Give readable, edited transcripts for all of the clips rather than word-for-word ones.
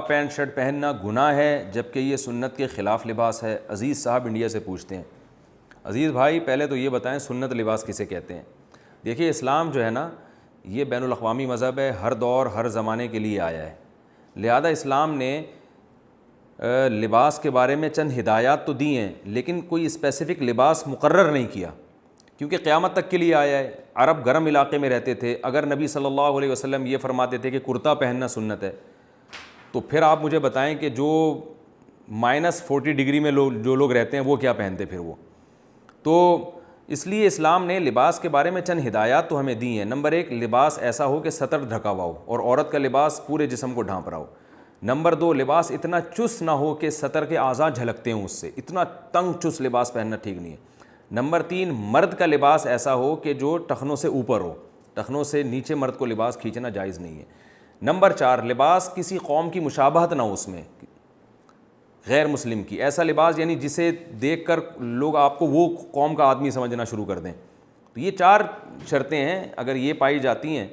Pant shirt پہننا گناہ ہے جبکہ یہ سنت کے خلاف لباس ہے؟ عزیز صاحب انڈیا سے پوچھتے ہیں۔ عزیز بھائی پہلے تو یہ بتائیں سنت لباس کسے کہتے ہیں؟ دیکھیے اسلام جو ہے نا یہ بین الاقوامی مذہب ہے، ہر دور ہر زمانے کے لیے آیا ہے، لہذا اسلام نے لباس کے بارے میں چند ہدایات تو دی ہیں لیکن کوئی اسپیسیفک لباس مقرر نہیں کیا، کیونکہ قیامت تک کے لیے آیا ہے۔ عرب گرم علاقے میں رہتے تھے، اگر نبی صلی اللہ علیہ وسلم یہ فرماتے تھے کہ کرتا پہننا سنت ہے، تو پھر آپ مجھے بتائیں کہ جو -40 ڈگری میں جو لوگ رہتے ہیں وہ کیا پہنتے پھر وہ؟ تو اس لیے اسلام نے لباس کے بارے میں چند ہدایات تو ہمیں دی ہیں۔ نمبر 1، لباس ایسا ہو کہ سطر ڈھکا ہوا ہو اور عورت کا لباس پورے جسم کو ڈھانپ رہا ہو۔ نمبر 2، لباس اتنا چست نہ ہو کہ سطر کے اعضاء جھلکتے ہوں، اس سے اتنا تنگ چست لباس پہننا ٹھیک نہیں ہے۔ نمبر 3، مرد کا لباس ایسا ہو کہ جو ٹخنوں سے اوپر ہو، ٹخنوں سے نیچے مرد کو لباس کھینچنا جائز نہیں ہے۔ نمبر 4، لباس کسی قوم کی مشابہت نہ ہو، اس میں غیر مسلم کی، ایسا لباس یعنی جسے دیکھ کر لوگ آپ کو وہ قوم کا آدمی سمجھنا شروع کر دیں۔ تو یہ 4 شرطیں ہیں، اگر یہ پائی جاتی ہیں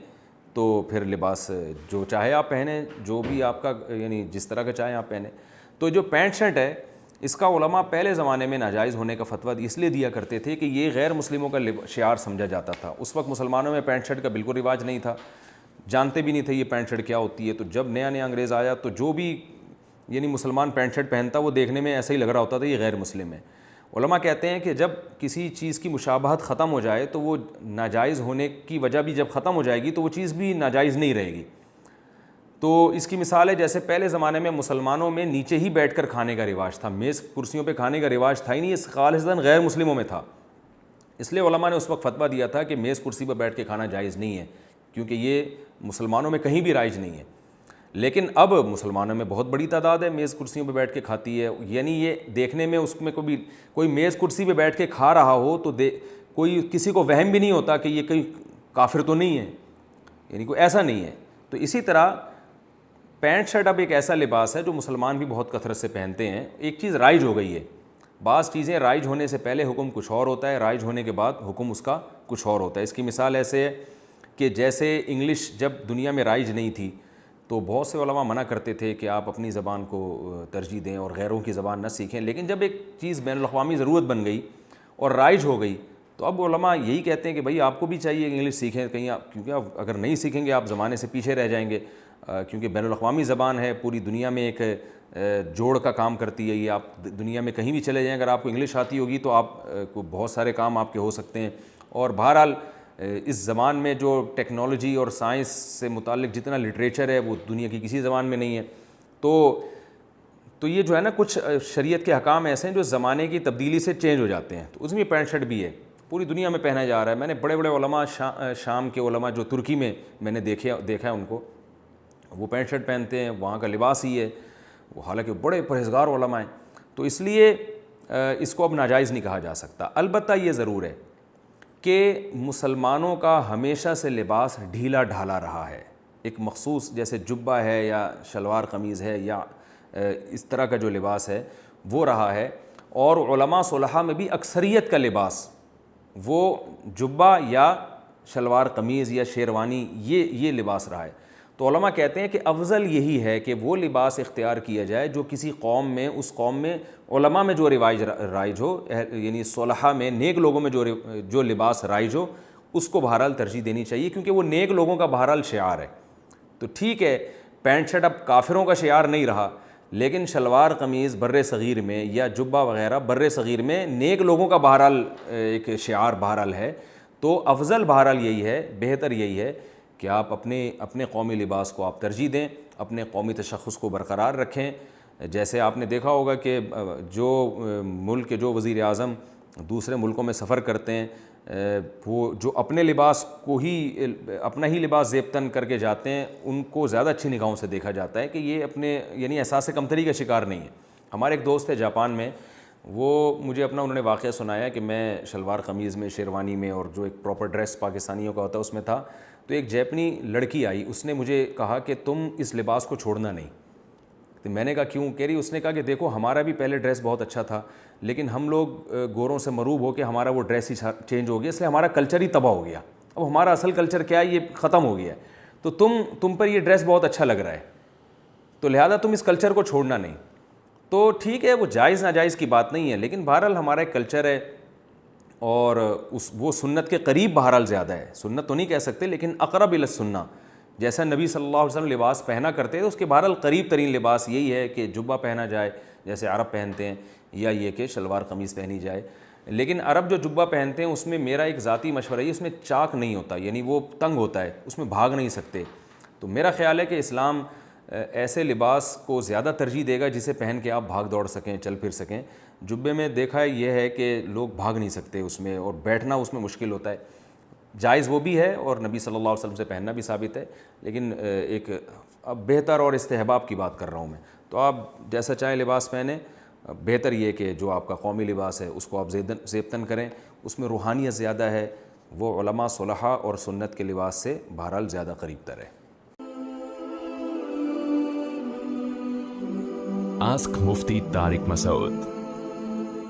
تو پھر لباس جو چاہے آپ پہنیں، جو بھی آپ کا یعنی جس طرح کا چاہیں آپ پہنیں۔ تو جو پینٹ شرٹ ہے اس کا علماء پہلے زمانے میں ناجائز ہونے کا فتویٰ اس لیے دیا کرتے تھے کہ یہ غیر مسلموں کا شعار سمجھا جاتا تھا۔ اس وقت مسلمانوں میں پینٹ شرٹ کا بالکل رواج نہیں تھا، جانتے بھی نہیں تھے یہ پینٹ شرٹ کیا ہوتی ہے۔ تو جب نیا انگریز آیا تو جو بھی یعنی مسلمان پینٹ شرٹ پہنتا وہ دیکھنے میں ایسا ہی لگ رہا ہوتا تھا یہ غیر مسلم ہے۔ علماء کہتے ہیں کہ جب کسی چیز کی مشابہت ختم ہو جائے تو وہ ناجائز ہونے کی وجہ بھی جب ختم ہو جائے گی تو وہ چیز بھی ناجائز نہیں رہے گی۔ تو اس کی مثال ہے جیسے پہلے زمانے میں مسلمانوں میں نیچے ہی بیٹھ کر کھانے کا رواج تھا، میز کرسیوں پہ کھانے کا رواج تھا ہی نہیں، اس خالصتاً غیر مسلموں میں تھا۔ اس لیے علماء نے اس وقت فتویٰ دیا تھا کہ میز کرسی پر بیٹھ کے کھانا جائز نہیں ہے، کیونکہ یہ مسلمانوں میں کہیں بھی رائج نہیں ہے۔ لیکن اب مسلمانوں میں بہت بڑی تعداد ہے میز کرسیوں پہ بیٹھ کے کھاتی ہے، یعنی یہ دیکھنے میں اس میں کوئی میز کرسی پہ بیٹھ کے کھا رہا ہو تو کوئی کسی کو وہم بھی نہیں ہوتا کہ یہ کہیں کافر تو نہیں ہے، یعنی کوئی ایسا نہیں ہے۔ تو اسی طرح پینٹ شرٹ اب ایک ایسا لباس ہے جو مسلمان بھی بہت کثرت سے پہنتے ہیں۔ ایک چیز رائج ہو گئی ہے، بعض چیزیں رائج ہونے سے پہلے حکم کچھ اور ہوتا ہے، رائج ہونے کے بعد حکم اس کا کچھ اور ہوتا ہے۔ اس کی مثال ایسے ہے کہ جیسے انگلش جب دنیا میں رائج نہیں تھی تو بہت سے علماء منع کرتے تھے کہ آپ اپنی زبان کو ترجیح دیں اور غیروں کی زبان نہ سیکھیں، لیکن جب ایک چیز بین الاقوامی ضرورت بن گئی اور رائج ہو گئی تو اب علماء یہی کہتے ہیں کہ بھائی آپ کو بھی چاہیے انگلش سیکھیں، کہیں آپ کیونکہ آپ اگر نہیں سیکھیں گے آپ زمانے سے پیچھے رہ جائیں گے، کیونکہ بین الاقوامی زبان ہے، پوری دنیا میں ایک جوڑ کا کام کرتی ہے یہ۔ آپ دنیا میں کہیں بھی چلے جائیں، اگر آپ کو انگلش آتی ہوگی تو آپ کو بہت سارے کام آپ کے ہو سکتے ہیں۔ اور بہرحال اس زبان میں جو ٹیکنالوجی اور سائنس سے متعلق جتنا لٹریچر ہے وہ دنیا کی کسی زبان میں نہیں ہے۔ تو یہ جو ہے نا کچھ شریعت کے احکام ایسے ہیں جو زمانے کی تبدیلی سے چینج ہو جاتے ہیں، تو اس میں پینٹ شرٹ بھی ہے، پوری دنیا میں پہنا جا رہا ہے۔ میں نے بڑے بڑے علماء شام کے علماء جو ترکی میں میں نے دیکھا ہے ان کو، وہ پینٹ شرٹ پہنتے ہیں، وہاں کا لباس ہی ہے، وہ حالانکہ بڑے پرہیزگار علماء ہیں۔ تو اس لیے اس کو اب ناجائز نہیں کہا جا سکتا۔ البتہ یہ ضرور ہے کہ مسلمانوں کا ہمیشہ سے لباس ڈھیلا ڈھالا رہا ہے، ایک مخصوص جیسے جبہ ہے یا شلوار قمیض ہے یا اس طرح کا جو لباس ہے وہ رہا ہے، اور علماء صلحاء میں بھی اکثریت کا لباس وہ جبہ یا شلوار قمیض یا شیروانی یہ لباس رہا ہے۔ تو علماء کہتے ہیں کہ افضل یہی ہے کہ وہ لباس اختیار کیا جائے جو کسی قوم میں، اس قوم میں علماء میں جو رائج ہو، یعنی صلحاء میں نیک لوگوں میں جو لباس رائج ہو اس کو بہرحال ترجیح دینی چاہیے، کیونکہ وہ نیک لوگوں کا بہرحال شعار ہے۔ تو ٹھیک ہے پینٹ شرٹ اب کافروں کا شعار نہیں رہا، لیکن شلوار قمیض بر صغیر میں یا جبہ وغیرہ بر صغیر میں نیک لوگوں کا بہرحال ایک شعار بہرحال ہے۔ تو افضل بہرحال یہی ہے، بہتر یہی ہے کہ آپ اپنے قومی لباس کو آپ ترجیح دیں، اپنے قومی تشخص کو برقرار رکھیں۔ جیسے آپ نے دیکھا ہوگا کہ جو ملک کے جو وزیر اعظم دوسرے ملکوں میں سفر کرتے ہیں وہ جو اپنے لباس کو ہی اپنا ہی لباس زیبتن کر کے جاتے ہیں، ان کو زیادہ اچھی نگاہوں سے دیکھا جاتا ہے کہ یہ اپنے یعنی احساس کمتری کا شکار نہیں ہے۔ ہمارے ایک دوست ہے جاپان میں، وہ مجھے انہوں نے واقعہ سنایا کہ میں شلوار قمیض میں، شیروانی میں اور جو ایک پراپر ڈریس پاکستانیوں کا ہوتا ہے اس میں تھا، تو ایک جیپنی لڑکی آئی، اس نے مجھے کہا کہ تم اس لباس کو چھوڑنا نہیں۔ تو میں نے کہا کیوں؟ کہہ رہی اس نے کہا کہ دیکھو ہمارا بھی پہلے ڈریس بہت اچھا تھا، لیکن ہم لوگ گوروں سے مروب ہو کے ہمارا وہ ڈریس ہی چینج ہو گیا، اس لیے ہمارا کلچر ہی تباہ ہو گیا، اب ہمارا اصل کلچر کیا ہے یہ ختم ہو گیا ہے۔ تو تم پر یہ ڈریس بہت اچھا لگ رہا ہے، تو لہٰذا تم اس کلچر کو چھوڑنا نہیں. تو ٹھیک ہے، وہ جائز ناجائز کی بات نہیں ہے، لیکن بہرحال ہمارا ایک کلچر ہے اور وہ سنت کے قریب بہرحال زیادہ ہے. سنت تو نہیں کہہ سکتے لیکن اقرب الی السنہ، جیسا نبی صلی اللہ علیہ وسلم لباس پہنا کرتے ہیں، اس کے بہرحال قریب ترین لباس یہی ہے کہ جبہ پہنا جائے جیسے عرب پہنتے ہیں، یا یہ کہ شلوار قمیص پہنی جائے. لیکن عرب جو جبہ پہنتے ہیں اس میں میرا ایک ذاتی مشورہ ہے، اس میں چاک نہیں ہوتا، یعنی وہ تنگ ہوتا ہے، اس میں بھاگ نہیں سکتے. تو میرا خیال ہے کہ اسلام ایسے لباس کو زیادہ ترجیح دے گا جسے پہن کے آپ بھاگ دوڑ سکیں، چل پھر سکیں. جبے میں دیکھا یہ ہے کہ لوگ بھاگ نہیں سکتے اس میں، اور بیٹھنا اس میں مشکل ہوتا ہے. جائز وہ بھی ہے اور نبی صلی اللہ علیہ وسلم سے پہننا بھی ثابت ہے، لیکن ایک اب بہتر اور استحباب کی بات کر رہا ہوں میں. تو آپ جیسا چاہیں لباس پہنیں، بہتر یہ کہ جو آپ کا قومی لباس ہے اس کو آپ زیبتاً کریں، اس میں روحانیت زیادہ ہے، وہ علماء صلحاء اور سنت کے لباس سے بہرحال زیادہ قریب تر ہے. Ask Mufti Tariq Masoud.